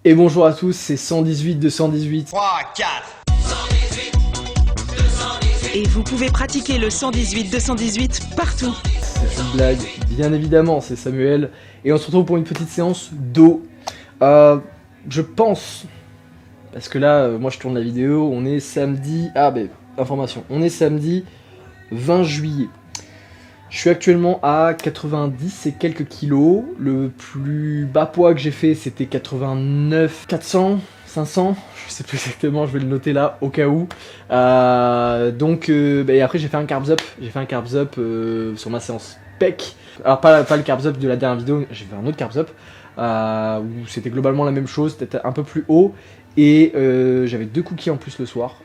Et bonjour à tous, c'est 118 218. 3, 4. Et vous pouvez pratiquer le 118-218 partout. C'est une blague, bien évidemment, c'est Samuel. Et on se retrouve pour une petite séance d'eau. Je pense, parce que là, moi je tourne la vidéo, on est samedi... information, on est samedi 20 juillet. Je suis actuellement à 90 et quelques kilos. Le plus bas poids que j'ai fait, c'était 89, 400, 500. Je sais plus exactement, je vais le noter là, au cas où. Et après, j'ai fait un carbs up. J'ai fait un carbs up sur ma séance PEC. Alors, pas le carbs up de la dernière vidéo, j'ai fait un autre carbs up. Où c'était globalement la même chose, peut-être un peu plus haut. Et j'avais 2 cookies en plus le soir.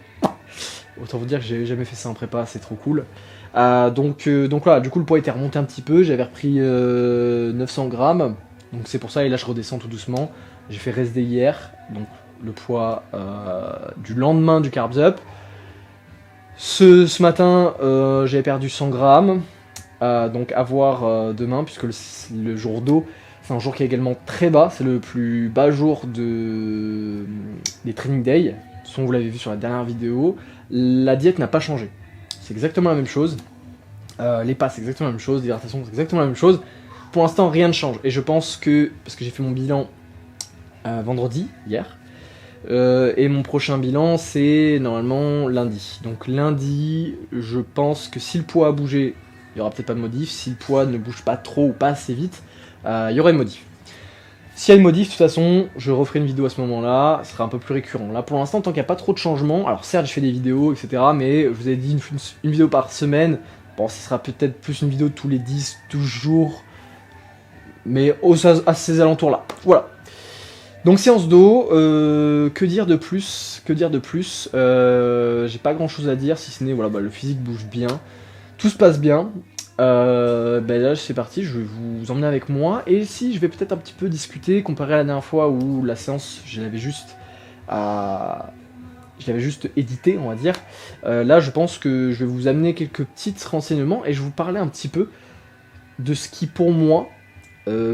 Autant vous dire que j'ai jamais fait ça en prépa, c'est trop cool. Donc voilà, du coup le poids était remonté un petit peu, j'avais repris 900 grammes, donc c'est pour ça, et là je redescends tout doucement. J'ai fait rest day hier, donc le poids du lendemain du carbs up. Ce matin, j'avais perdu 100 grammes, donc à voir demain, puisque le jour d'eau, c'est un jour qui est également très bas, c'est le plus bas jour des training days. Vous l'avez vu sur la dernière vidéo, la diète n'a pas changé. C'est exactement la même chose. Les pas, c'est exactement la même chose. L'hydratation, c'est exactement la même chose. Pour l'instant, rien ne change. Et je pense que, parce que j'ai fait mon bilan vendredi, hier, et mon prochain bilan, c'est normalement lundi. Donc lundi, je pense que si le poids a bougé, il n'y aura peut-être pas de modif. Si le poids ne bouge pas trop ou pas assez vite, il y aura une modif. S'il y a une modif, de toute façon, je referai une vidéo à ce moment-là, ce sera un peu plus récurrent. Là, pour l'instant, tant qu'il n'y a pas trop de changements, alors certes, je fais des vidéos, etc., mais je vous ai dit une vidéo par semaine. Bon, ce sera peut-être plus une vidéo tous les 10, 12 jours, mais à ces alentours-là. Voilà. Donc, séance d'eau, que dire de plus? J'ai pas grand-chose à dire, si ce n'est, voilà, le physique bouge bien, tout se passe bien. Là c'est parti, je vais vous emmener avec moi, et si je vais peut-être un petit peu discuter comparé à la dernière fois où la séance je l'avais juste édité, on va dire. Là je pense que je vais vous amener quelques petits renseignements et je vais vous parler un petit peu de ce qui pour moi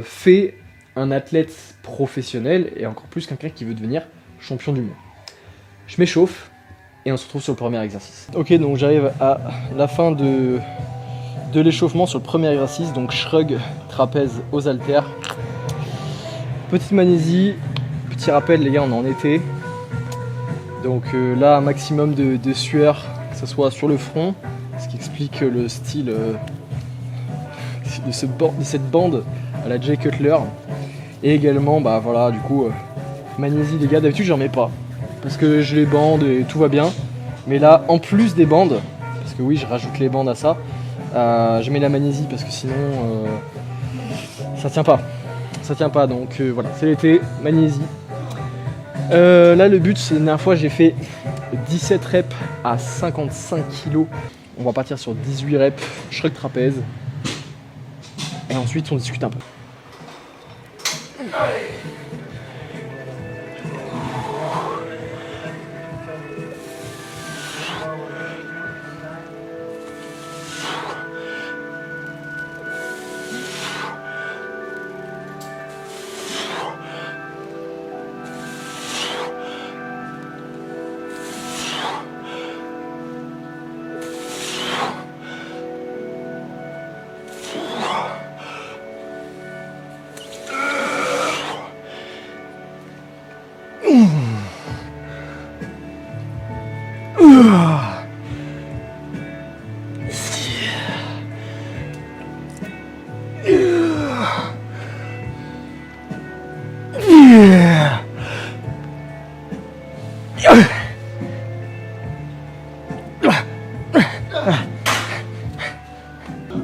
fait un athlète professionnel, et encore plus quelqu'un qui veut devenir champion du monde. Je m'échauffe et on se retrouve sur le premier exercice. Ok, donc j'arrive à la fin de l'échauffement sur le premier exercice, donc shrug trapèze aux haltères. Petite magnésie, petit rappel les gars, on est en été. Donc là un maximum de sueur, que ce soit sur le front, ce qui explique le style de cette bande à la Jay Cutler. Et également voilà du coup magnésie les gars, d'habitude j'en mets pas parce que je les bande et tout va bien. Mais là en plus des bandes, parce que oui je rajoute les bandes à ça, je mets la magnésie parce que sinon ça tient pas, donc voilà, c'est l'été, magnésie. Là le but, c'est la dernière fois j'ai fait 17 reps à 55 kg, on va partir sur 18 reps shrug trapèze et ensuite on discute un peu.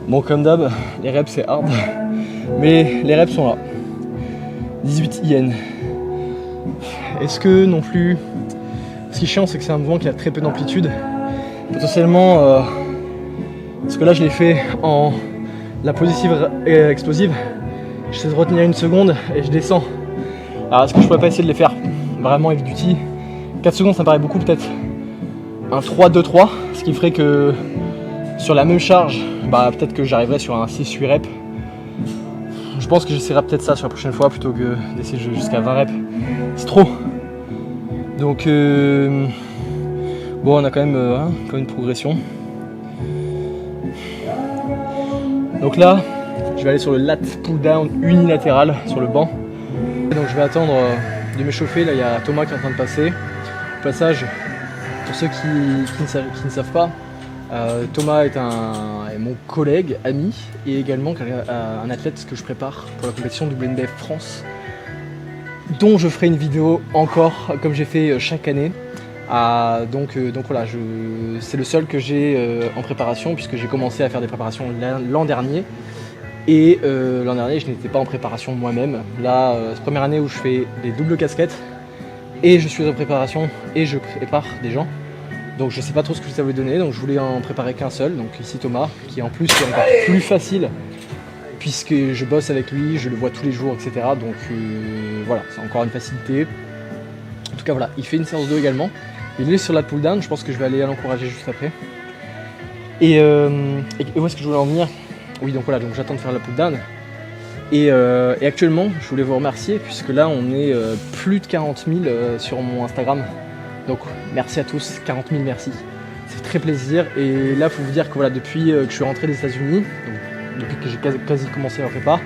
Bon, comme d'hab, les reps c'est hard, mais les reps sont là. 18 IN. Est-ce que non plus... Ce qui est chiant, c'est que c'est un mouvement qui a très peu d'amplitude. Potentiellement, parce que là je l'ai fait en la positive et explosive. J'essaie de retenir une seconde et je descends. Alors est-ce que je pourrais pas essayer de les faire vraiment heavy duty? 4 secondes ça me paraît beaucoup, peut-être un 3-2-3, ce qui ferait que sur la même charge, peut-être que j'arriverai sur un 6-8 reps. Je pense que j'essaierai peut-être ça sur la prochaine fois plutôt que d'essayer jusqu'à 20 reps. c'est trop. Donc bon, on a quand même une progression. Donc là, je vais aller sur le lat pull down unilatéral sur le banc. Donc je vais attendre de m'échauffer. Là, il y a Thomas qui est en train de passer. Au passage, pour ceux qui ne savent pas, Thomas est mon collègue, ami, et également un athlète que je prépare pour la compétition WNBF France, dont je ferai une vidéo encore, comme j'ai fait chaque année. Donc voilà, c'est le seul que j'ai en préparation, puisque j'ai commencé à faire des préparations l'an dernier. Et l'an dernier, je n'étais pas en préparation moi-même. Là, c'est la première année où je fais des doubles casquettes, et je suis en préparation, et je prépare des gens. Donc je sais pas trop ce que ça va donner, donc je voulais en préparer qu'un seul, donc ici Thomas, qui en plus est encore plus facile, puisque je bosse avec lui, je le vois tous les jours, etc. Donc voilà, c'est encore une facilité. En tout cas voilà, il fait une séance 2 également. Il est sur la pull down, je pense que je vais aller l'encourager juste après. Et où est-ce que je voulais en venir? Oui, donc voilà, donc j'attends de faire la pull down. Et actuellement, je voulais vous remercier, puisque là on est plus de 40 000 sur mon Instagram. Donc merci à tous, 40 000 merci, c'est très plaisir. Et là, il faut vous dire que voilà, depuis que je suis rentré des États-Unis, depuis que j'ai quasi commencé la prépa,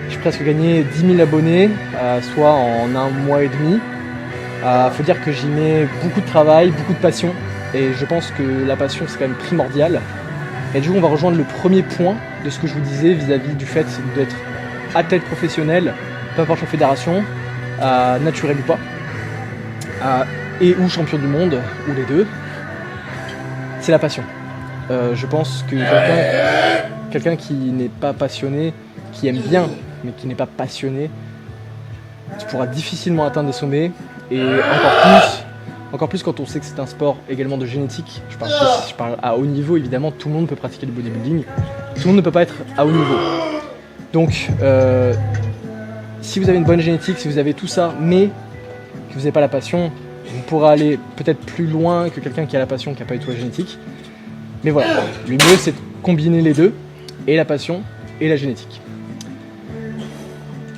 j'ai presque gagné 10 000 abonnés, soit en un mois et demi. Faut dire que j'y mets beaucoup de travail, beaucoup de passion, et je pense que la passion c'est quand même primordial. Et du coup, on va rejoindre le premier point de ce que je vous disais vis-à-vis du fait d'être athlète professionnel, peu importe la fédération, naturel ou pas. Et ou champion du monde, ou les deux, c'est la passion. Je pense que quelqu'un qui n'est pas passionné, qui aime bien, mais qui n'est pas passionné, tu pourras difficilement atteindre des sommets, et encore plus quand on sait que c'est un sport également de génétique. Je parle à haut niveau, évidemment, tout le monde peut pratiquer le bodybuilding, tout le monde ne peut pas être à haut niveau. Donc, si vous avez une bonne génétique, si vous avez tout ça, mais que vous n'avez pas la passion, vous pourrez aller peut-être plus loin que quelqu'un qui a la passion, qui n'a pas du tout la génétique. Mais voilà, le mieux c'est de combiner les deux, et la passion et la génétique.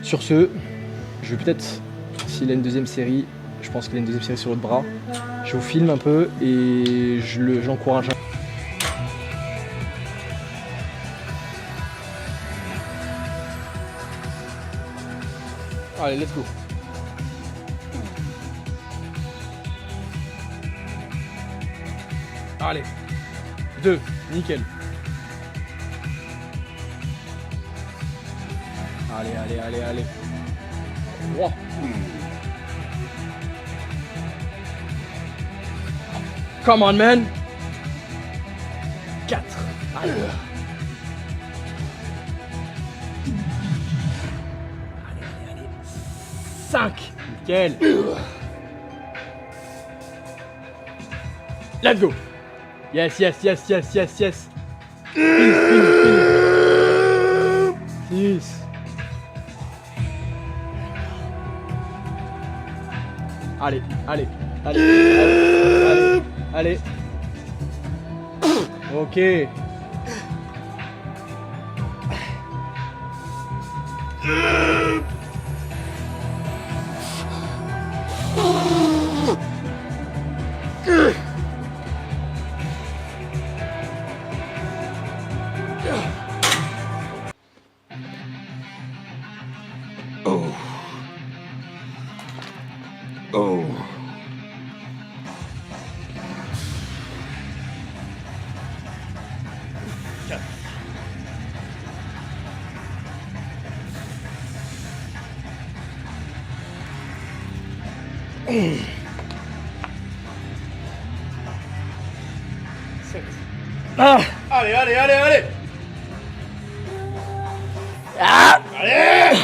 Sur ce, je vais peut-être, s'il a une deuxième série, je pense qu'il a une deuxième série sur l'autre bras, je vous filme un peu et je l'encourage. Allez, let's go. Allez, 2, nickel. Allez. 3. Come on, man. 4. Allez. 5. Nickel. Let's go. Yes. 6. Allez. Ok. Oh. Ah, Allez, allez, allez, allez. ah, Allez.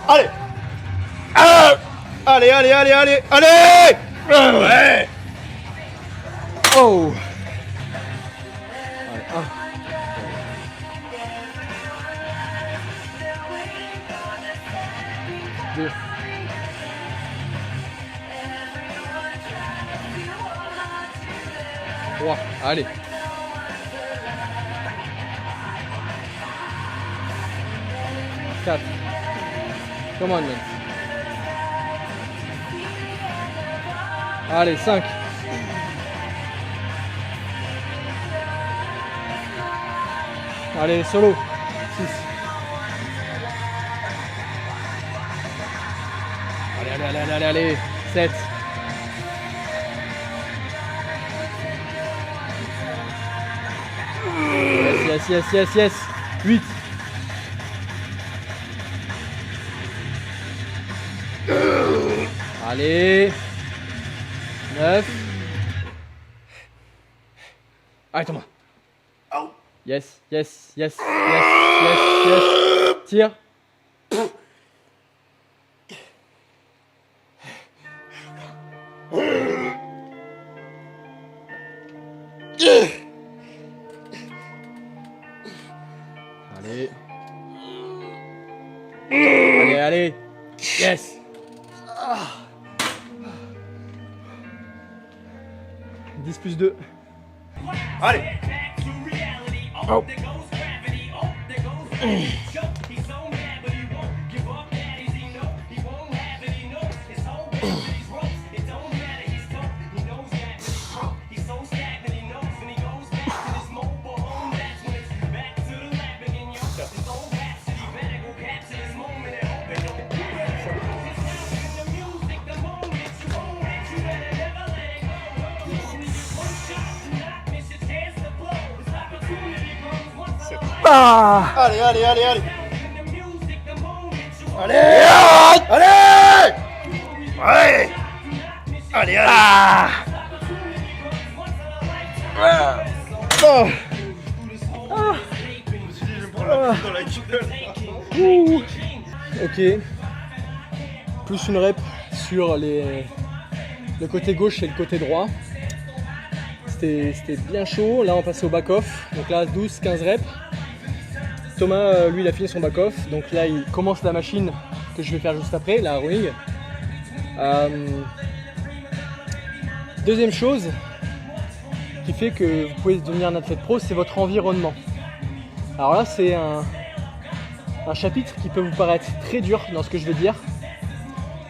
Allez. Ah. Allez, allez, allez, allez, allez. Ouais. oh. Allez, 1. 2. 3. Allez. 4. 4. Come on, man. Allez, 5. Allez, solo. 6. Allez. 7. Yes. 8. Allez. 9. Allez, Thomas. Yes. Tire. Allez. Yes. 10 plus 2. Allez. Oh. Allez. Ok. Plus une rep sur le côté gauche et le côté droit. C'était bien chaud. Là on passait au back-off. Donc là 12-15 reps. Thomas, lui, il a fini son back-off. Donc là, il commence la machine que je vais faire juste après, la rowing. Deuxième chose qui fait que vous pouvez devenir un athlète pro, c'est votre environnement. Alors là, c'est un chapitre qui peut vous paraître très dur dans ce que je vais dire.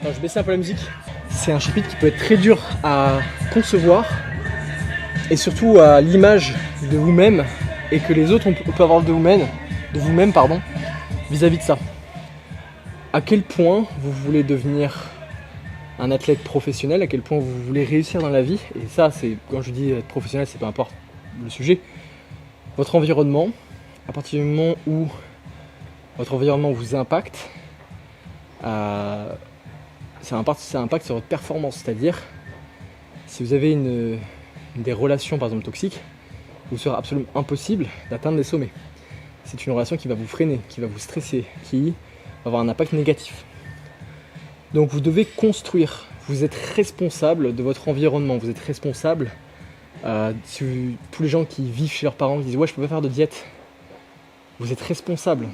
Alors, je vais baisser un peu la musique. C'est un chapitre qui peut être très dur à concevoir et surtout à l'image de vous-même et que les autres peuvent avoir de vous-même, vis-à-vis de ça. À quel point vous voulez devenir un athlète professionnel, à quel point vous voulez réussir dans la vie, et ça, c'est quand je dis être professionnel, c'est peu importe le sujet. Votre environnement, à partir du moment où votre environnement vous impacte, ça impacte sur votre performance, c'est-à-dire si vous avez des relations par exemple toxiques, il vous sera absolument impossible d'atteindre des sommets. C'est une relation qui va vous freiner, qui va vous stresser, qui va avoir un impact négatif. Donc vous devez construire, vous êtes responsable de votre environnement, vous êtes responsable, tous les gens qui vivent chez leurs parents, qui disent ouais je peux pas faire de diète, vous êtes responsable,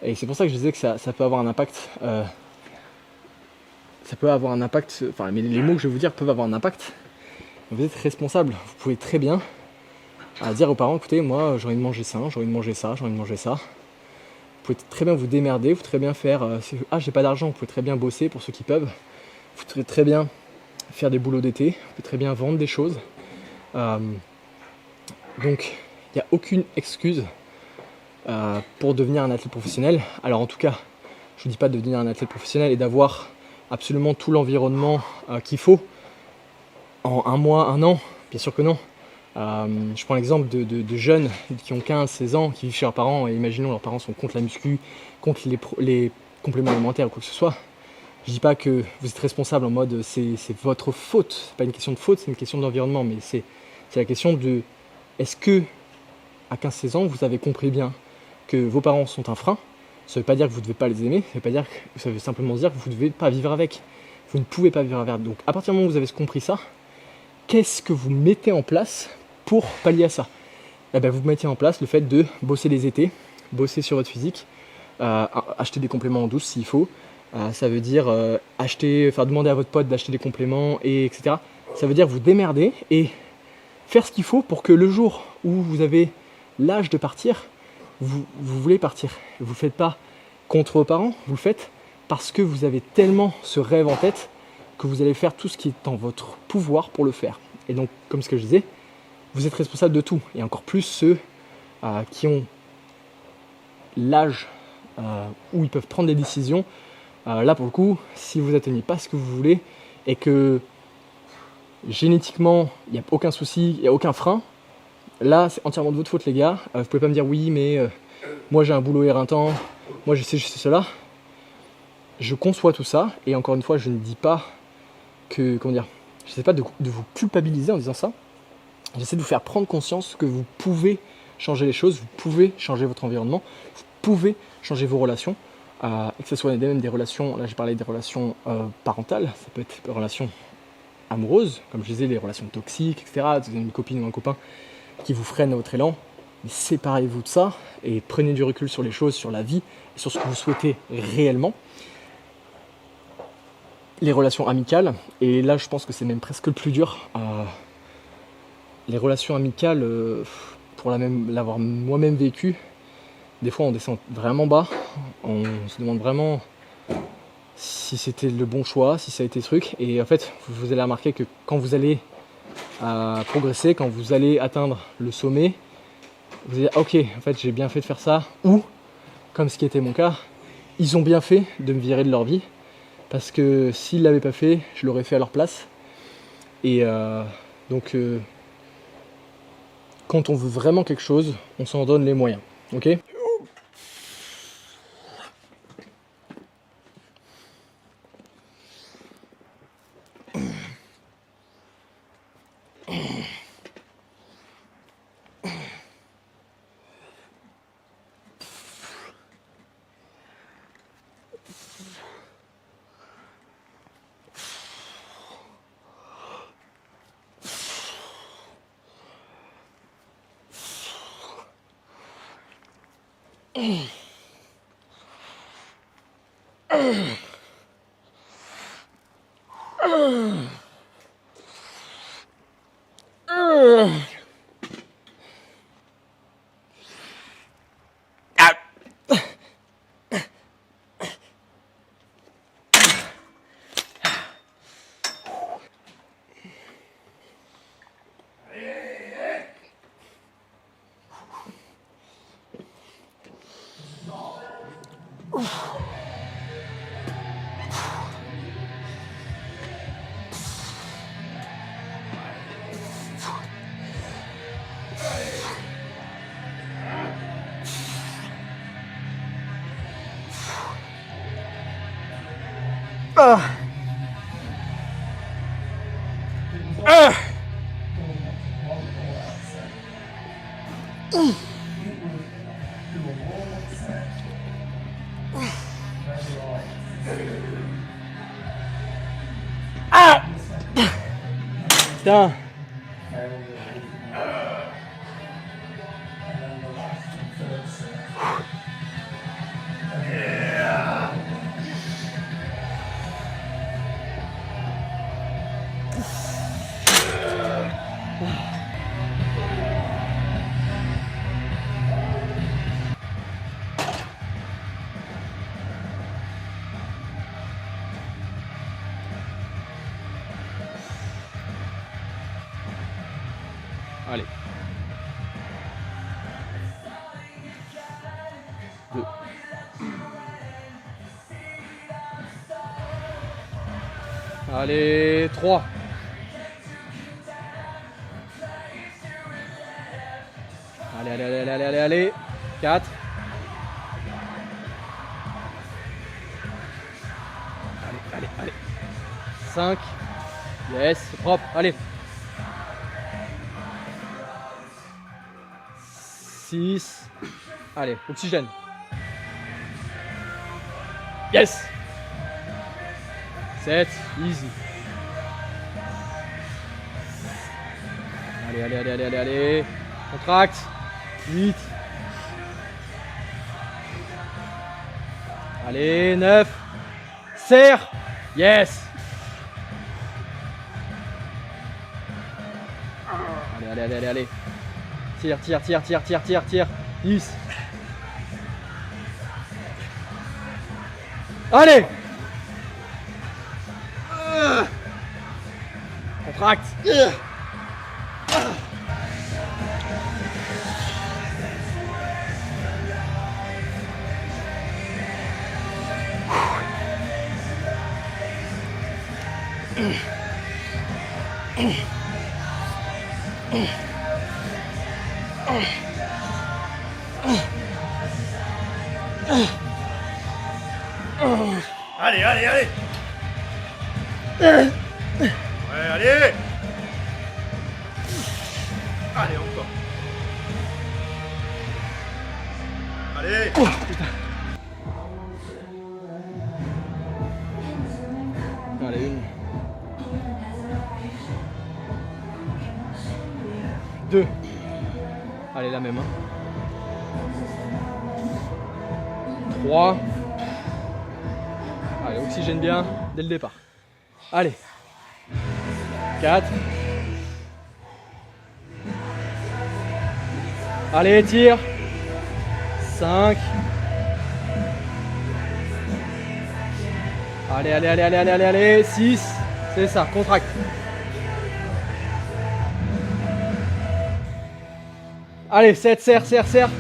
et c'est pour ça que je disais que ça peut avoir un impact, enfin les mots que je vais vous dire peuvent avoir un impact, vous êtes responsable, vous pouvez très bien dire aux parents écoutez moi j'ai envie de manger ça, j'ai envie de manger ça, j'ai envie de manger ça. Vous pouvez très bien vous démerder, vous pouvez très bien faire j'ai pas d'argent, vous pouvez très bien bosser pour ceux qui peuvent, vous pouvez très bien faire des boulots d'été, vous pouvez très bien vendre des choses. Donc il n'y a aucune excuse pour devenir un athlète professionnel. Alors en tout cas, je ne dis pas de devenir un athlète professionnel et d'avoir absolument tout l'environnement qu'il faut en un mois, un an, bien sûr que non. Je prends l'exemple de jeunes qui ont 15-16 ans, qui vivent chez leurs parents, et imaginons leurs parents sont contre la muscu, contre les compléments alimentaires ou quoi que ce soit. Je dis pas que vous êtes responsable en mode c'est votre faute, c'est pas une question de faute, c'est une question d'environnement, mais c'est la question de est-ce que à 15-16 ans vous avez compris bien que vos parents sont un frein. Ça veut pas dire que vous ne devez pas les aimer, ça veut simplement dire que vous ne devez pas vivre avec, vous ne pouvez pas vivre avec. Donc à partir du moment où vous avez compris ça, qu'est-ce que vous mettez en place pour pallier à ça? Vous mettez en place le fait de bosser les étés, bosser sur votre physique, acheter des compléments en douce s'il faut. Ça veut dire demander à votre pote d'acheter des compléments, etc. Ça veut dire vous démerder et faire ce qu'il faut pour que le jour où vous avez l'âge de partir, vous voulez partir. Vous ne le faites pas contre vos parents, vous le faites parce que vous avez tellement ce rêve en tête que vous allez faire tout ce qui est en votre pouvoir pour le faire. Et donc, comme ce que je disais, vous êtes responsable de tout. Et encore plus ceux qui ont l'âge où ils peuvent prendre des décisions. Là, pour le coup, si vous n'atteignez pas ce que vous voulez et que génétiquement, il n'y a aucun souci, il n'y a aucun frein, là, c'est entièrement de votre faute, les gars. Vous pouvez pas me dire oui, mais moi j'ai un boulot éreintant, moi je sais cela. Je conçois tout ça, et encore une fois, je ne dis pas que, comment dire, je sais pas de vous culpabiliser en disant ça. J'essaie de vous faire prendre conscience que vous pouvez changer les choses, vous pouvez changer votre environnement, vous pouvez changer vos relations, et que ce soit même des relations, là j'ai parlé des relations parentales, ça peut être des relations amoureuses, comme je disais, des relations toxiques, etc. Vous avez une copine ou un copain qui vous freine à votre élan, mais séparez-vous de ça et prenez du recul sur les choses, sur la vie, et sur ce que vous souhaitez réellement. Les relations amicales, et là je pense que c'est même presque le plus dur. Les relations amicales, pour l'avoir moi-même vécu, des fois on descend vraiment bas, on se demande vraiment si c'était le bon choix, si ça a été ce truc, et en fait vous allez remarquer que quand vous allez progresser, quand vous allez atteindre le sommet, vous allez dire ok, en fait j'ai bien fait de faire ça, ou comme ce qui était mon cas, ils ont bien fait de me virer de leur vie, parce que s'ils ne l'avaient pas fait, je l'aurais fait à leur place. Et donc quand on veut vraiment quelque chose, on s'en donne les moyens, ok ? Putain. Allez. 2. Allez, 3. Allez. 4. Allez. 5. Yes, c'est propre. Allez. 6. Allez, oxygène. Yes. 7. Easy. Allez. Contracte. 8. Allez, 9. Serre. Yes. Allez. Tire. 10. Allez. Contracte. Allez, allez, allez. Ouais, allez. Allez, encore. Allez. Allez, une. 2. Allez, la même. 3. Allez, oxygène bien dès le départ. Allez. 4. Allez, tire. 5. Allez, allez, allez, allez, allez, allez, allez. 6. C'est ça, contracte. Allez, 7, serre, serre, serre.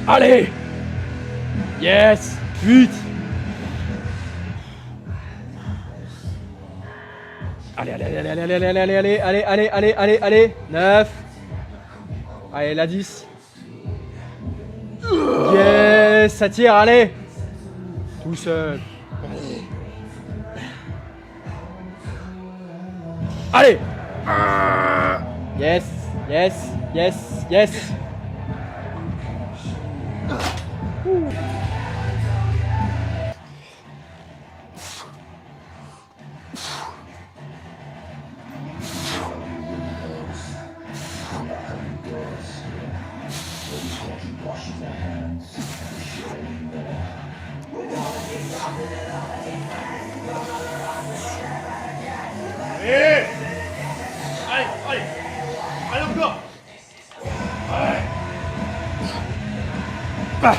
Allez. Yes. 8. Allez, allez, allez, allez, allez, allez, allez, allez, allez, allez, allez, allez, allez. 9. Allez, la 10. Yes, ça tire, allez. Tout seul. Allez. Yes, yes, yes, yes. Allez. Allez, allez. Allez, encore. Allez. Bah.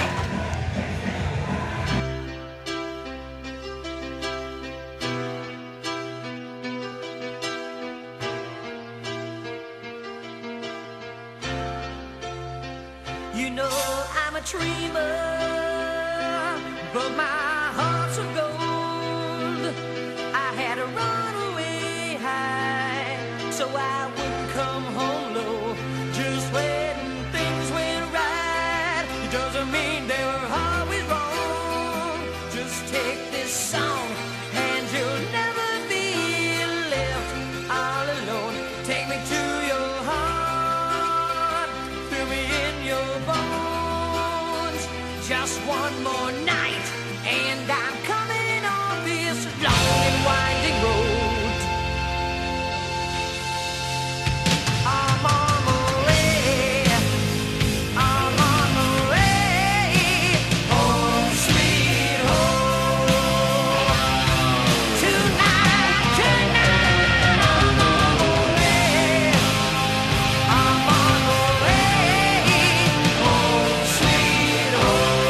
You know I'm a dreamer, but my heart's of gold. I had to run away high, so I wouldn't come home low. Just when things went right, it doesn't mean they were always wrong. Just take this song, and you'll never be left all alone. Take me to your heart, fill me in your bones. Just one more night, and I'm coming on this long and winding road. I'm on my way, I'm on my way, home sweet home. Tonight, tonight, I'm on my way, I'm on my way, home sweet home.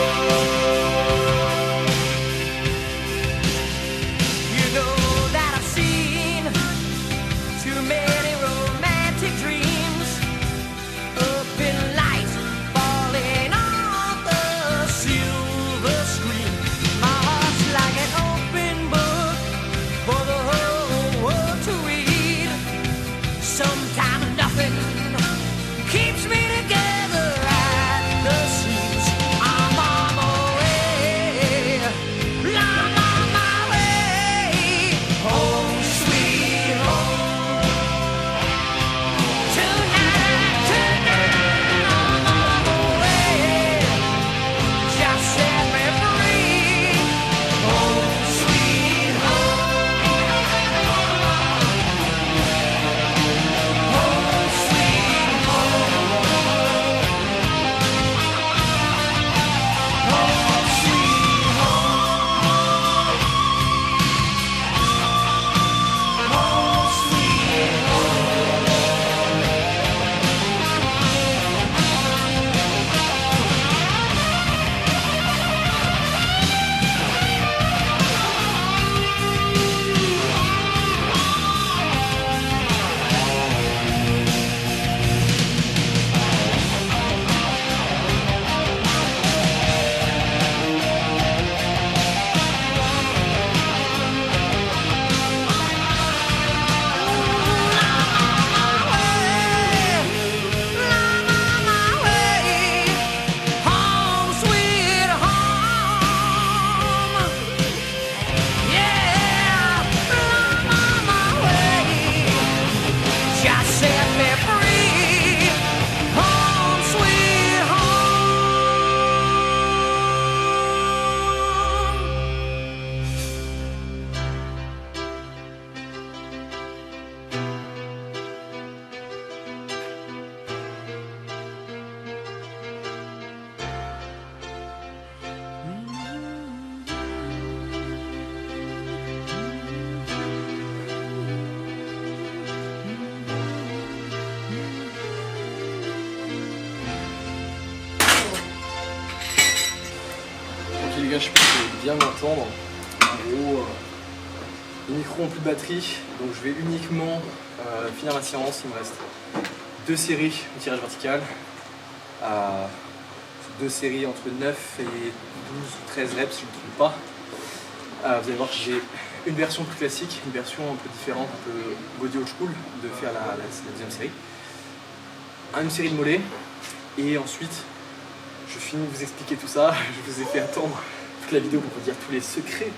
gars, je pense que vous allez bien m'entendre. En gros, les micros ont plus de batterie, donc je vais uniquement finir ma séance. Il me reste 2 séries de tirage vertical. 2 séries entre 9 et 12 ou 13 reps si je ne me trompe pas. Vous allez voir que j'ai une version plus classique, une version un peu différente, un peu body old school de faire la deuxième série. Une série de mollets et ensuite je finis de vous expliquer tout ça. Je vous ai fait attendre toute la vidéo pour vous dire tous les secrets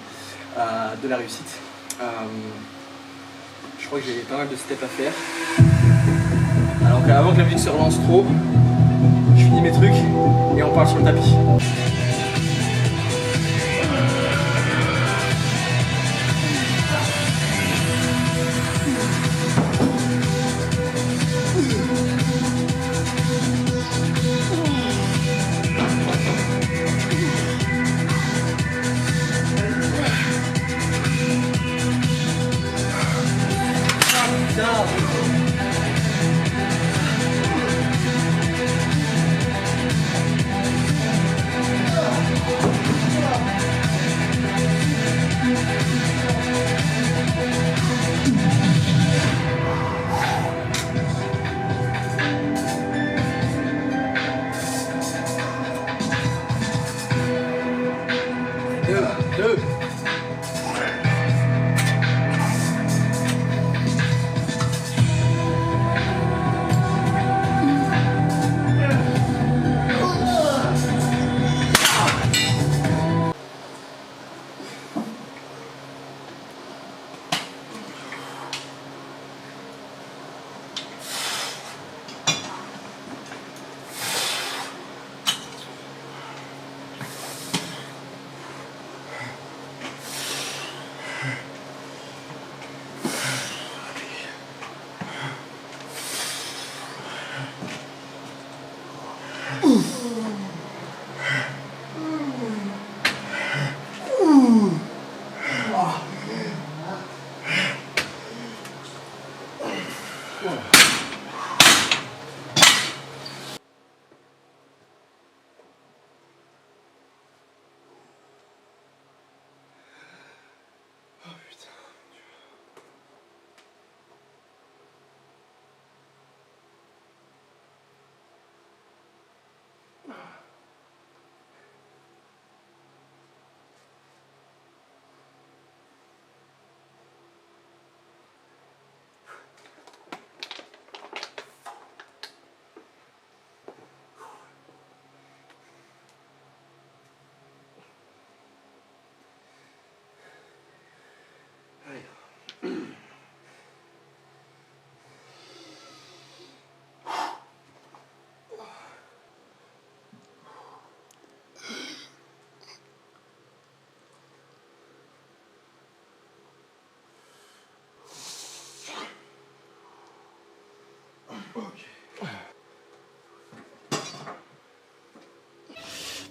de la réussite. Je crois que j'ai pas mal de steps à faire. Alors avant que la vidéo se relance trop, je finis mes trucs et on parle sur le tapis.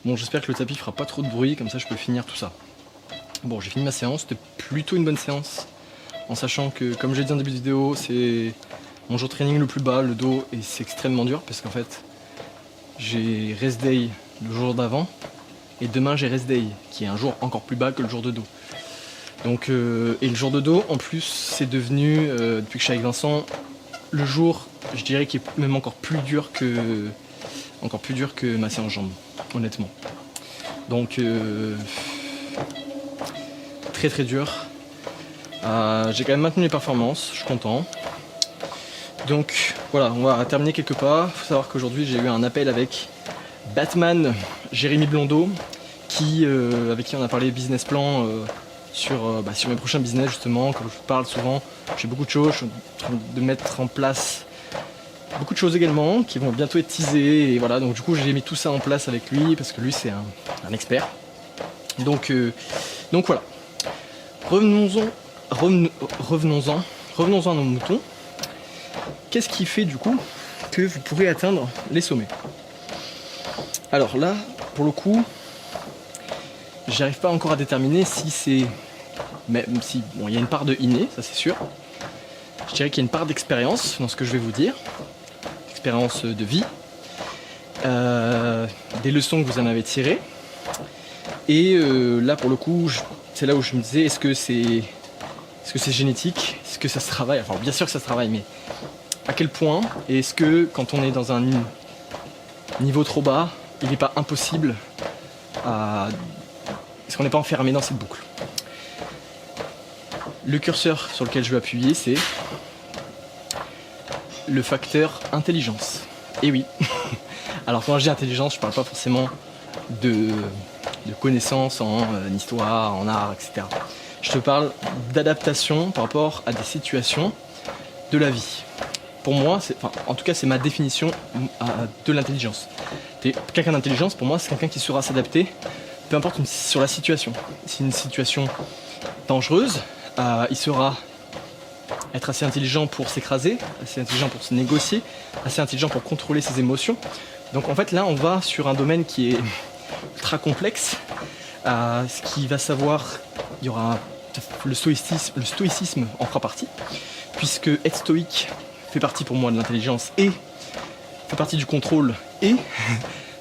Bon, j'espère que le tapis fera pas trop de bruit, comme ça je peux finir tout ça. Bon, j'ai fini ma séance, c'était plutôt une bonne séance, en sachant que, comme j'ai dit en début de vidéo, c'est mon jour de training le plus bas, le dos, et c'est extrêmement dur, parce qu'en fait, j'ai rest day le jour d'avant, et demain j'ai rest day, qui est un jour encore plus bas que le jour de dos. Donc, et le jour de dos, en plus, c'est devenu, depuis que je suis avec Vincent, le jour, je dirais, qui est même encore plus dur que ma séance jambes, honnêtement. Donc très très dur. J'ai quand même maintenu les performances, je suis content. Donc voilà, on va terminer quelque part. Il faut savoir qu'aujourd'hui j'ai eu un appel avec Batman, Jérémy Blondeau, avec qui on a parlé business plan sur mes prochains business justement. Comme je vous parle souvent, j'ai beaucoup de choses, je suis en train de mettre en place beaucoup de choses également qui vont bientôt être teasées, et voilà, donc du coup j'ai mis tout ça en place avec lui parce que lui c'est un expert. Donc voilà. Revenons-en à nos moutons. Qu'est-ce qui fait du coup que vous pourrez atteindre les sommets? Alors là, pour le coup, j'arrive pas encore à déterminer si c'est... Même si, bon, il y a une part de inné, ça c'est sûr. Je dirais qu'il y a une part d'expérience dans ce que je vais vous dire. Expérience de vie. Des leçons que vous en avez tirées. Et là pour le coup, c'est là où je me disais, est-ce que c'est génétique? Est-ce que ça se travaille? Enfin bien sûr que ça se travaille, mais à quel point? Et est-ce que quand on est dans un niveau trop bas, il n'est pas impossible est-ce qu'on n'est pas enfermé dans cette boucle? Le curseur sur lequel je vais appuyer, c'est le facteur intelligence. Et oui. Alors quand je dis intelligence, je parle pas forcément de connaissances en histoire, en art, etc. Je te parle d'adaptation par rapport à des situations de la vie. Pour moi, en tout cas, c'est ma définition de l'intelligence. Quelqu'un d'intelligence, pour moi, c'est quelqu'un qui saura s'adapter, peu importe sur la situation. Si c'est une situation dangereuse, il saura être assez intelligent pour s'écraser, assez intelligent pour se négocier, assez intelligent pour contrôler ses émotions. Donc en fait, là, on va sur un domaine qui est ultra complexe. Ce qui va savoir, il y aura le stoïcisme en fera partie, puisque être stoïque fait partie pour moi de l'intelligence et fait partie du contrôle, et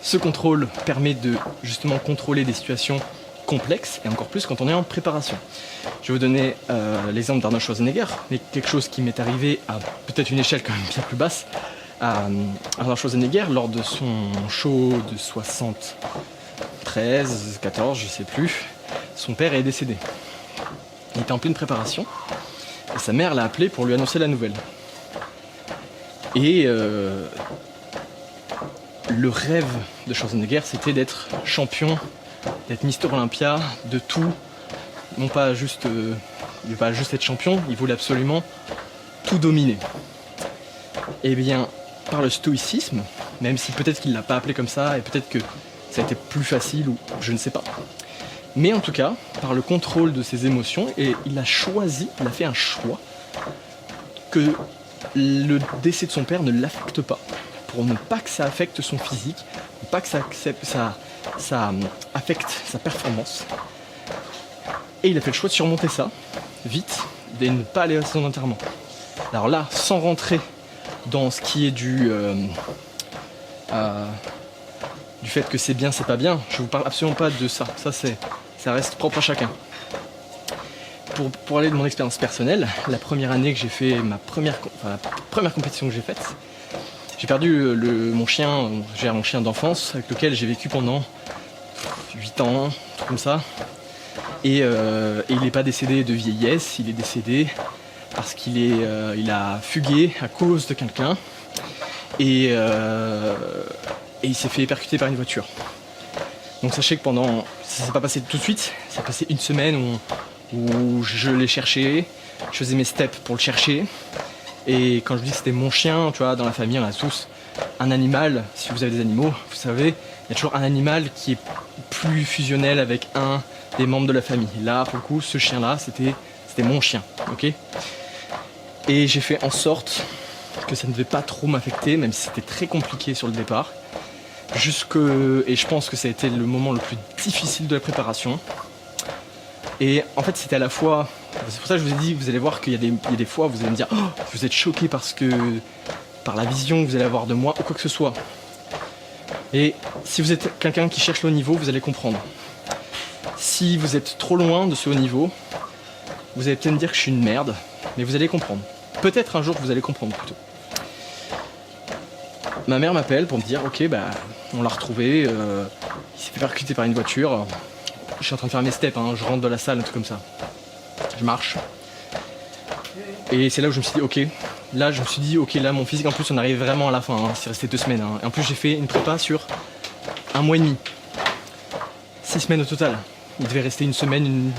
ce contrôle permet de justement contrôler des situations complexes, et encore plus quand on est en préparation. Je vais vous donner l'exemple d'Arnold Schwarzenegger, mais quelque chose qui m'est arrivé à peut-être une échelle quand même bien plus basse. Arnold Schwarzenegger, lors de son show de 73, 14, je sais plus, son père est décédé. Il était en pleine préparation, et sa mère l'a appelé pour lui annoncer la nouvelle. Et le rêve de Schwarzenegger, c'était d'être champion, d'être Mister Olympia, de tout. Non pas juste, il ne veut pas juste être champion, il voulait absolument tout dominer. Et bien, par le stoïcisme, même si peut-être qu'il ne l'a pas appelé comme ça, et peut-être que ça a été plus facile, ou je ne sais pas. Mais en tout cas, par le contrôle de ses émotions, et il a fait un choix que le décès de son père ne l'affecte pas, pour ne pas que ça affecte son physique, pour pas que ça affecte sa performance. Et il a fait le choix de surmonter ça, vite, et de ne pas aller à son enterrement. Alors là, sans rentrer dans ce qui est du fait que c'est bien, c'est pas bien, je vous parle absolument pas de ça. Ça reste propre à chacun. Pour parler de mon expérience personnelle, la première année que j'ai fait la première compétition que j'ai faite, j'ai perdu mon chien, j'ai mon chien d'enfance avec lequel j'ai vécu pendant 8 ans, un truc comme ça. Et il n'est pas décédé de vieillesse, il est décédé parce il a fugué à cause de quelqu'un et il s'est fait percuter par une voiture. Donc sachez que ça s'est pas passé tout de suite, ça s'est passé une semaine où je l'ai cherché, je faisais mes steps pour le chercher. Et quand je dis que c'était mon chien, tu vois, dans la famille on a tous un animal, si vous avez des animaux, vous savez, il y a toujours un animal qui est plus fusionnel avec un des membres de la famille. Là, pour le coup, ce chien-là, c'était mon chien, ok? Et j'ai fait en sorte que ça ne devait pas trop m'affecter, même si c'était très compliqué sur le départ. Et je pense que ça a été le moment le plus difficile de la préparation. Et en fait, c'était à la fois... C'est pour ça que je vous ai dit, vous allez voir qu'il y a des fois où vous allez me dire « Oh, vous êtes choqué par la vision que vous allez avoir de moi, ou quoi que ce soit. » Et si vous êtes quelqu'un qui cherche le haut niveau, vous allez comprendre. Si vous êtes trop loin de ce haut niveau, vous allez peut-être me dire que je suis une merde, mais vous allez comprendre. Peut-être un jour vous allez comprendre plutôt. Ma mère m'appelle pour me dire « Ok, on l'a retrouvé, il s'est fait percuter par une voiture. » Je suis en train de faire mes steps, hein, je rentre dans la salle, un truc comme ça. Je marche. Et c'est là où je me suis dit, ok. Là, je me suis dit, ok, là, mon physique, en plus, on arrive vraiment à la fin. Hein, c'est resté 2 semaines. Hein. Et en plus, j'ai fait une prépa sur 1 mois et demi. 6 semaines au total. Il devait rester 2 semaines.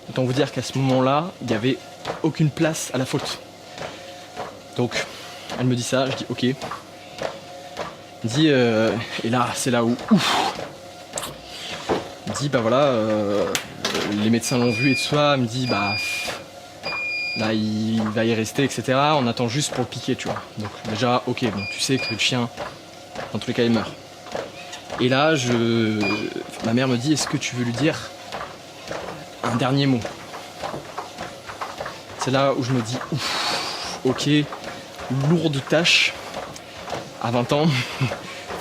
Autant vous dire qu'à ce moment-là, il n'y avait aucune place à la faute. Donc, elle me dit ça, je dis, ok. Elle me dit, et là, c'est là où, ouf. Elle me dit, voilà, les médecins l'ont vu et tout ça. Elle me dit, là, il va y rester, etc. On attend juste pour le piquer, tu vois. Donc, déjà, ok, bon, tu sais que le chien, dans tous les cas, il meurt. Et là, ma mère me dit, est-ce que tu veux lui dire un dernier mot? C'est là où je me dis, ouf, ok, lourde tâche. À 20 ans,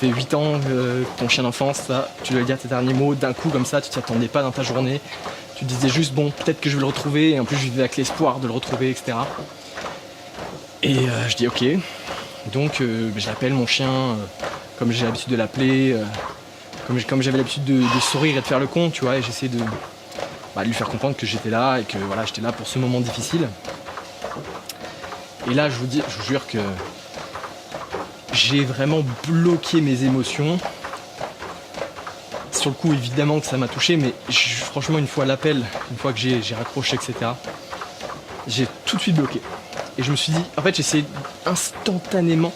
fait 8 ans que ton chien d'enfance, ça, tu dois lui dire tes derniers mots d'un coup comme ça, tu t'y attendais pas dans ta journée. Tu te disais juste bon, peut-être que je vais le retrouver, et en plus je vivais avec l'espoir de le retrouver, etc. Et je dis ok. Donc je l'appelle mon chien comme j'ai l'habitude de l'appeler, comme j'avais l'habitude de sourire et de faire le con, tu vois, et j'essaie de lui faire comprendre que j'étais là et que voilà, j'étais là pour ce moment difficile. Et là je vous jure que j'ai vraiment bloqué mes émotions. Sur le coup, évidemment que ça m'a touché, mais franchement, une fois l'appel, une fois que j'ai raccroché, etc., j'ai tout de suite bloqué. Et je me suis dit, en fait, j'essayais instantanément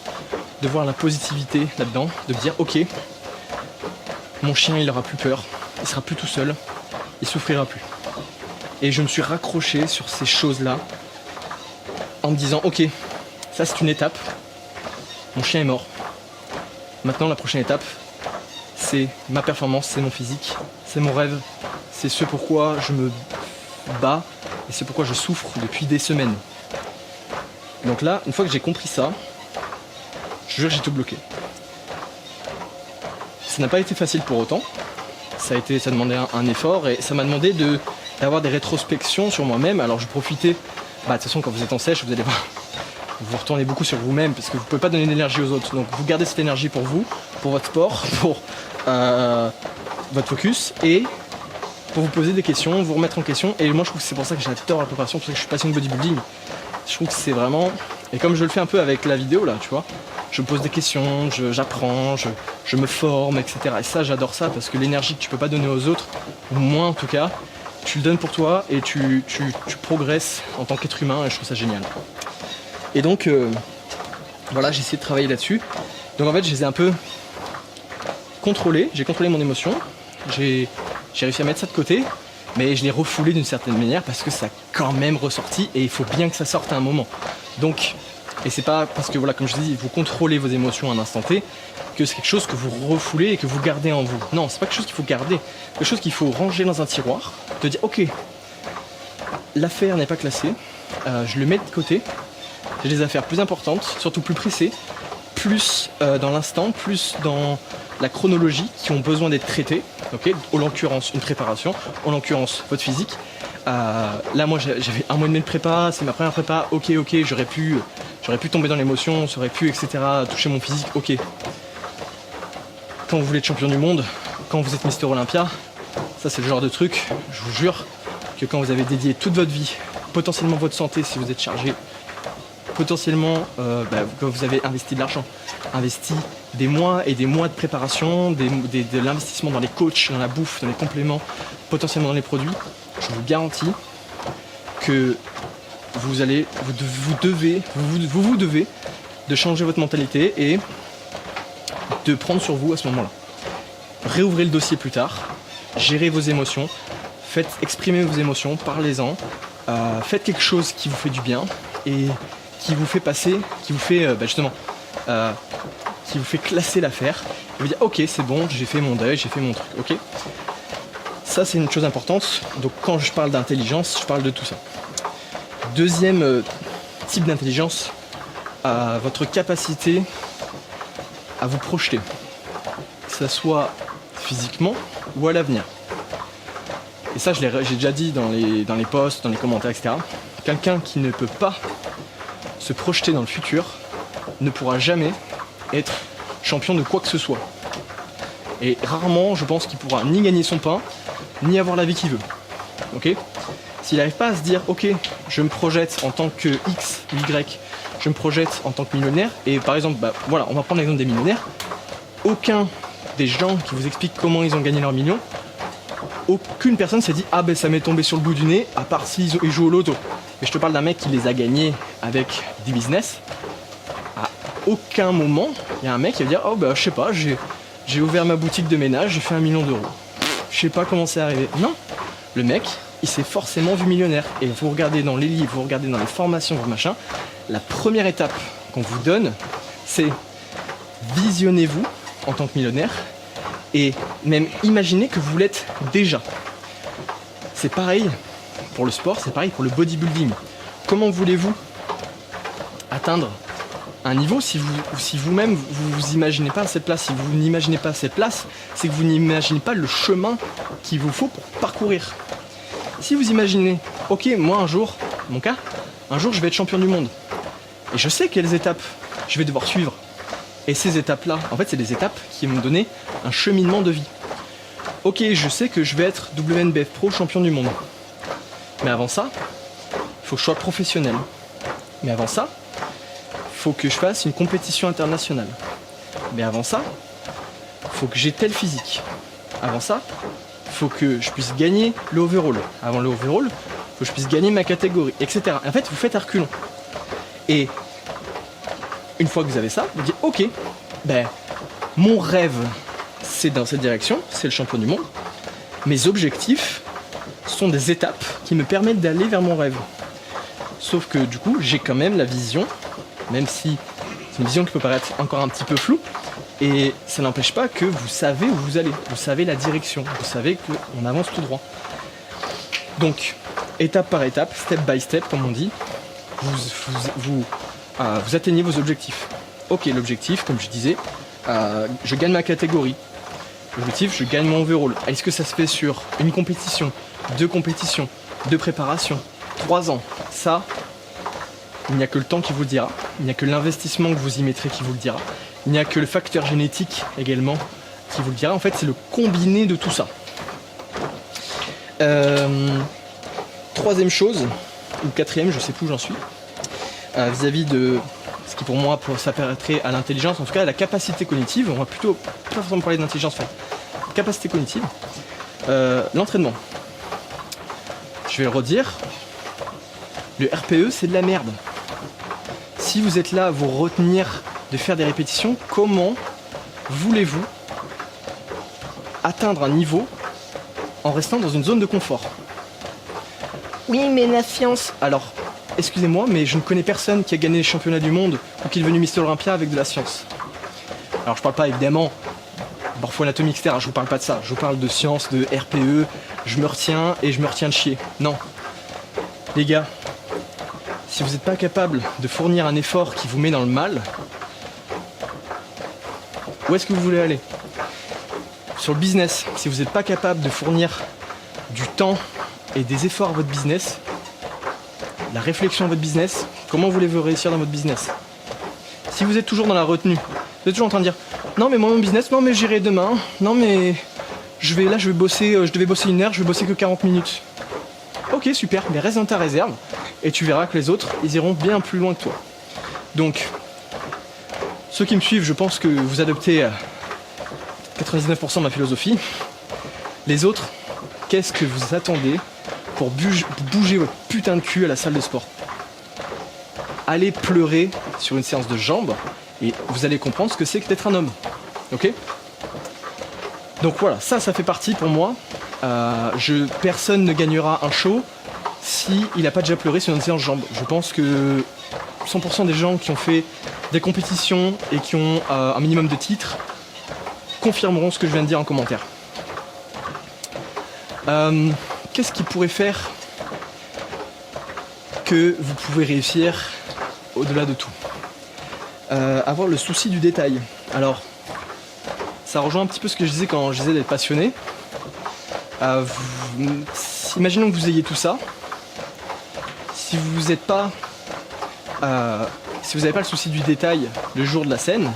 de voir la positivité là-dedans, de me dire, ok, mon chien, il n'aura plus peur, il sera plus tout seul, il souffrira plus. Et je me suis raccroché sur ces choses-là en me disant, ok, ça c'est une étape, mon chien est mort. Maintenant, la prochaine étape, c'est ma performance, c'est mon physique, c'est mon rêve, c'est ce pourquoi je me bats et c'est pourquoi je souffre depuis des semaines. Donc là, une fois que j'ai compris ça, je jure, j'ai tout bloqué. Ça n'a pas été facile pour autant, ça demandait un effort et ça m'a demandé d'avoir des rétrospections sur moi-même. Alors je profitais, de toute façon quand vous êtes en sèche, vous allez voir, vous retournez beaucoup sur vous-même parce que vous ne pouvez pas donner d'énergie aux autres. Donc vous gardez cette énergie pour vous, pour votre sport, pour votre focus et pour vous poser des questions, vous remettre en question. Et moi je trouve que c'est pour ça que j'adore la préparation, parce que je suis passionné de bodybuilding. Je trouve que c'est vraiment... Et comme je le fais un peu avec la vidéo là, tu vois, je me pose des questions, j'apprends, je me forme, etc. Et ça j'adore ça parce que l'énergie que tu peux pas donner aux autres, ou moins en tout cas, tu le donnes pour toi et tu progresses en tant qu'être humain et je trouve ça génial. Et donc voilà, j'ai essayé de travailler là-dessus. Donc en fait je les ai un peu contrôlés, j'ai contrôlé mon émotion, j'ai réussi à mettre ça de côté, mais je l'ai refoulé d'une certaine manière parce que ça a quand même ressorti et il faut bien que ça sorte à un moment. Donc, et c'est pas parce que voilà, comme je dis, vous contrôlez vos émotions à un instant T que c'est quelque chose que vous refoulez et que vous gardez en vous. Non, c'est pas quelque chose qu'il faut garder, quelque chose qu'il faut ranger dans un tiroir, de dire ok, l'affaire n'est pas classée, je le mets de côté, j'ai des affaires plus importantes, surtout plus pressées, plus dans l'instant, plus dans la chronologie qui ont besoin d'être traitées, ok, en l'occurrence une préparation, en l'occurrence votre physique. Là moi j'avais un mois et demi de prépa, c'est ma première prépa, ok, j'aurais pu tomber dans l'émotion, ça aurait pu, etc., toucher mon physique, ok. Quand vous voulez être champion du monde, quand vous êtes Mister Olympia, ça c'est le genre de truc, je vous jure, que quand vous avez dédié toute votre vie, potentiellement votre santé si vous êtes chargé, potentiellement quand vous avez investi de l'argent, investi des mois et des mois de préparation, de l'investissement dans les coachs, dans la bouffe, dans les compléments, potentiellement dans les produits, je vous garantis que vous devez de changer votre mentalité et de prendre sur vous à ce moment-là. Réouvrez le dossier plus tard, gérez vos émotions, faites exprimer vos émotions, parlez-en, faites quelque chose qui vous fait du bien et qui vous fait passer, qui vous fait qui vous fait classer l'affaire et vous dire ok c'est bon, j'ai fait mon deuil, j'ai fait mon truc, ok. Ça c'est une chose importante, donc quand je parle d'intelligence, je parle de tout ça. Deuxième type d'intelligence, votre capacité à vous projeter, que ce soit physiquement ou à l'avenir. Et ça j'ai déjà dit dans les posts, dans les commentaires, etc. Quelqu'un qui ne peut pas se projeter dans le futur ne pourra jamais être champion de quoi que ce soit. Et rarement, je pense qu'il pourra ni gagner son pain, ni avoir la vie qu'il veut. Ok ? S'il n'arrive pas à se dire, ok, je me projette en tant que X ou Y, je me projette en tant que millionnaire, et par exemple, voilà, on va prendre l'exemple des millionnaires, aucun des gens qui vous expliquent comment ils ont gagné leur million, aucune personne s'est dit, ah ben ça m'est tombé sur le bout du nez, à part s'ils jouent au loto. Et je te parle d'un mec qui les a gagnés avec des business. À aucun moment, il y a un mec qui va dire, oh bah je sais pas, j'ai ouvert ma boutique de ménage, j'ai fait 1 million d'euros. Je sais pas comment c'est arrivé. Non, le mec, il s'est forcément vu millionnaire. Et vous regardez dans les livres, vous regardez dans les formations, machin, la première étape qu'on vous donne, c'est visionnez-vous en tant que millionnaire et même imaginez que vous l'êtes déjà. C'est pareil pour le sport, c'est pareil pour le bodybuilding. Comment voulez-vous atteindre un niveau, si vous-même vous imaginez pas à cette place, si vous n'imaginez pas à cette place, c'est que vous n'imaginez pas le chemin qu'il vous faut pour parcourir. Si vous imaginez, ok, moi un jour, mon cas, un jour je vais être champion du monde. Et je sais quelles étapes je vais devoir suivre. Et ces étapes-là, en fait, c'est des étapes qui vont me donner un cheminement de vie. Ok, je sais que je vais être WNBF Pro champion du monde. Mais avant ça, il faut que je sois professionnel. Mais avant ça, il faut que je fasse une compétition internationale. Mais avant ça, il faut que j'ai tel physique. Avant ça, il faut que je puisse gagner le overall. Avant le overall, il faut que je puisse gagner ma catégorie, etc. En fait, vous faites à reculons. Et une fois que vous avez ça, vous dites ok, ben mon rêve c'est dans cette direction, c'est le champion du monde. Mes objectifs sont des étapes qui me permettent d'aller vers mon rêve. Sauf que du coup, j'ai quand même la vision, même si c'est une vision qui peut paraître encore un petit peu floue, et ça n'empêche pas que vous savez où vous allez, vous savez la direction, vous savez qu'on avance tout droit. Donc, étape par étape, step by step, comme on dit, vous atteignez vos objectifs. Ok, l'objectif, comme je disais, je gagne ma catégorie. L'objectif, je gagne mon overall. Est-ce que ça se fait sur une compétition, 2 compétitions, 2 préparations, 3 ans? Ça, il n'y a que le temps qui vous le dira. Il n'y a que l'investissement que vous y mettrez qui vous le dira. Il n'y a que le facteur génétique également qui vous le dira. En fait, c'est le combiné de tout ça. Troisième chose, ou quatrième, je sais plus où j'en suis, vis-à-vis de ce qui pour moi s'apparaîtrait à l'intelligence, en tout cas à la capacité cognitive, on va plutôt pas forcément parler d'intelligence, capacité cognitive, l'entraînement. Je vais le redire, le RPE c'est de la merde. Si vous êtes là à vous retenir de faire des répétitions, comment voulez-vous atteindre un niveau en restant dans une zone de confort? Oui, mais la science. Alors, excusez-moi, mais je ne connais personne qui a gagné les championnats du monde ou qui est devenu Mister Olympia avec de la science. Alors, je parle pas évidemment morpho-anatomie, etc. Je vous parle pas de ça. Je vous parle de science, de RPE. Je me retiens et je me retiens de chier. Non. Les gars, si vous n'êtes pas capable de fournir un effort qui vous met dans le mal, où est-ce que vous voulez aller? Sur le business, si vous n'êtes pas capable de fournir du temps et des efforts à votre business, la réflexion à votre business, comment voulez-vous réussir dans votre business? Si vous êtes toujours dans la retenue, vous êtes toujours en train de dire non mais moi mon business, non mais j'irai demain, non mais je devais bosser 1 heure, je vais bosser que 40 minutes. Ok super, mais reste dans ta réserve et tu verras que les autres ils iront bien plus loin que toi. Donc ceux qui me suivent, je pense que vous adoptez 99% de ma philosophie. Les autres, qu'est-ce que vous attendez pour bouger votre putain de cul à la salle de sport? Allez pleurer sur une séance de jambes et vous allez comprendre ce que c'est que d'être un homme. Ok? Donc voilà, ça fait partie pour moi. Personne ne gagnera un show si il n'a pas déjà pleuré sur une séance de jambes. Je pense que 100% des gens qui ont fait des compétitions et qui ont un minimum de titres confirmeront ce que je viens de dire en commentaire. Qu'est-ce qui pourrait faire que vous pouvez réussir au-delà de tout? Avoir le souci du détail. Alors, ça rejoint un petit peu ce que je disais quand je disais d'être passionné. Imaginons que vous ayez tout ça. Si vous n'avez pas le souci du détail le jour de la scène,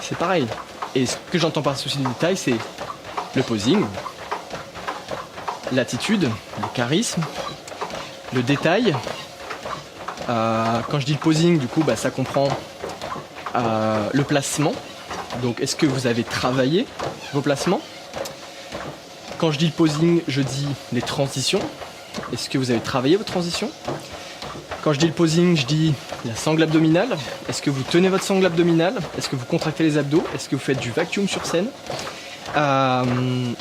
c'est pareil. Et ce que j'entends par souci du détail, c'est le posing, l'attitude, le charisme, le détail. Quand je dis le posing, du coup, ça comprend le placement. Donc, est-ce que vous avez travaillé vos placements? Quand je dis le posing, je dis les transitions. Est-ce que vous avez travaillé vos transitions? Quand je dis le posing, je dis la sangle abdominale. Est-ce que vous tenez votre sangle abdominale? Est-ce que vous contractez les abdos? Est-ce que vous faites du vacuum sur scène?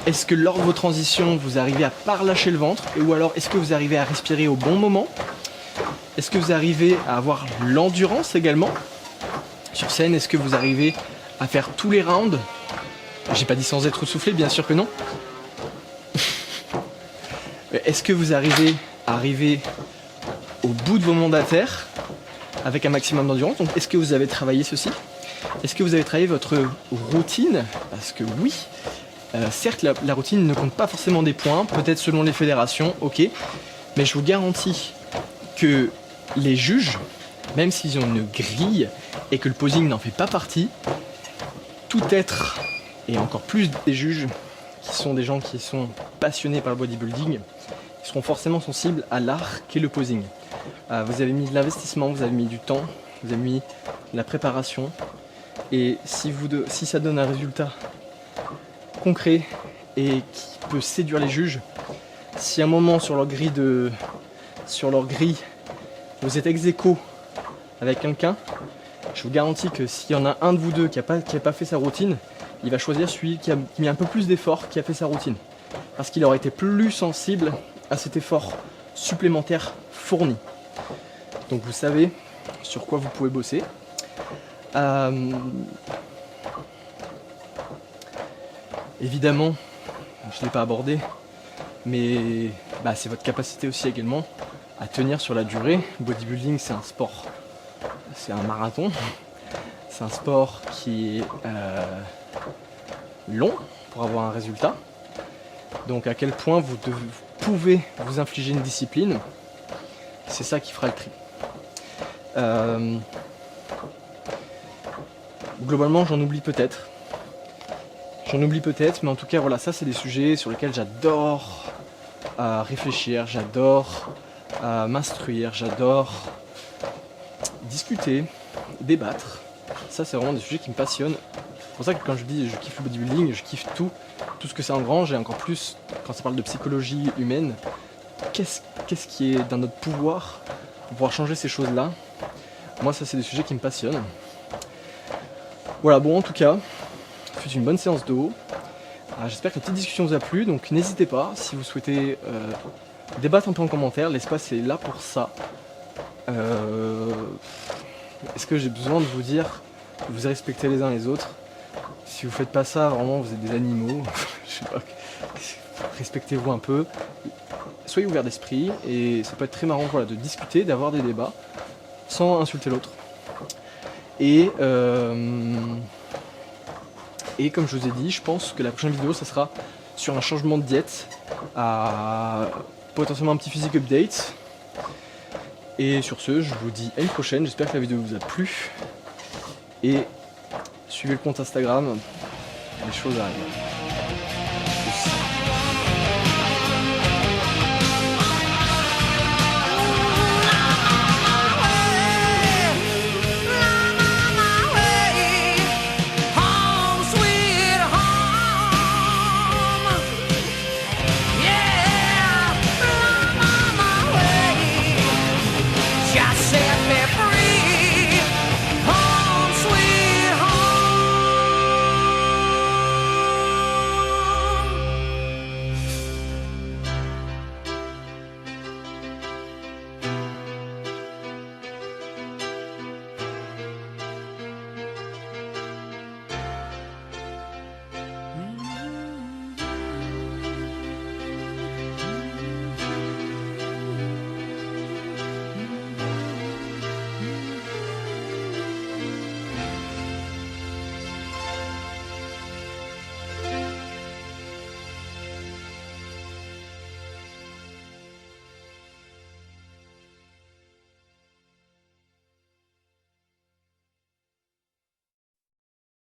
Est-ce que lors de vos transitions, vous arrivez à pas relâcher le ventre? Ou alors, est-ce que vous arrivez à respirer au bon moment? Est-ce que vous arrivez à avoir l'endurance également? Sur scène, est-ce que vous arrivez à faire tous les rounds? J'ai pas dit sans être soufflé, bien sûr que non. Est-ce que vous arrivez au bout de vos mandataires avec un maximum d'endurance. Donc est-ce que vous avez travaillé ceci? Est-ce que vous avez travaillé votre routine? Parce que oui, certes la routine ne compte pas forcément des points, peut-être selon les fédérations, ok, mais je vous garantis que les juges, même s'ils ont une grille et que le posing n'en fait pas partie, tout être, et encore plus des juges qui sont des gens qui sont passionnés par le bodybuilding, ils seront forcément sensibles à l'art qu'est le posing. Vous avez mis de l'investissement, vous avez mis du temps, vous avez mis de la préparation, et si ça donne un résultat concret et qui peut séduire les juges, si à un moment sur leur grille vous êtes ex aequo avec quelqu'un, je vous garantis que s'il y en a un de vous deux qui n'a pas fait sa routine, il va choisir celui qui a mis un peu plus d'effort, qui a fait sa routine. Parce qu'il aurait été plus sensible à cet effort supplémentaire fourni. Donc vous savez sur quoi vous pouvez bosser. Évidemment, je ne l'ai pas abordé, mais c'est votre capacité aussi également à tenir sur la durée. Le bodybuilding, c'est un sport, c'est un marathon, c'est un sport qui est long pour avoir un résultat. Donc à quel point vous pouvez vous infliger une discipline, c'est ça qui fera le tri. Globalement, j'en oublie peut-être, mais en tout cas, voilà, ça c'est des sujets sur lesquels j'adore réfléchir, j'adore m'instruire, j'adore discuter, débattre. Ça, c'est vraiment des sujets qui me passionnent. C'est pour ça que quand je dis je kiffe le bodybuilding, je kiffe tout ce que ça engrange, et encore plus quand ça parle de psychologie humaine. Qu'est-ce qui est dans notre pouvoir pour pouvoir changer ces choses-là? Moi, ça, c'est des sujets qui me passionnent. Voilà, bon, en tout cas, c'est une bonne séance de haut. J'espère que la petite discussion vous a plu, donc n'hésitez pas, si vous souhaitez débattre un peu en commentaire, l'espace est là pour ça. Est-ce que j'ai besoin de vous dire que vous respectez les uns les autres? Si vous faites pas ça, vraiment, vous êtes des animaux. Je sais pas. Respectez-vous un peu. Soyez ouverts d'esprit, et ça peut être très marrant, voilà, de discuter, d'avoir des débats, sans insulter l'autre. Et comme je vous ai dit, je pense que la prochaine vidéo, ça sera sur un changement de diète, potentiellement un petit physique update. Et sur ce, je vous dis à une prochaine, j'espère que la vidéo vous a plu. Et suivez le compte Instagram, les choses arrivent.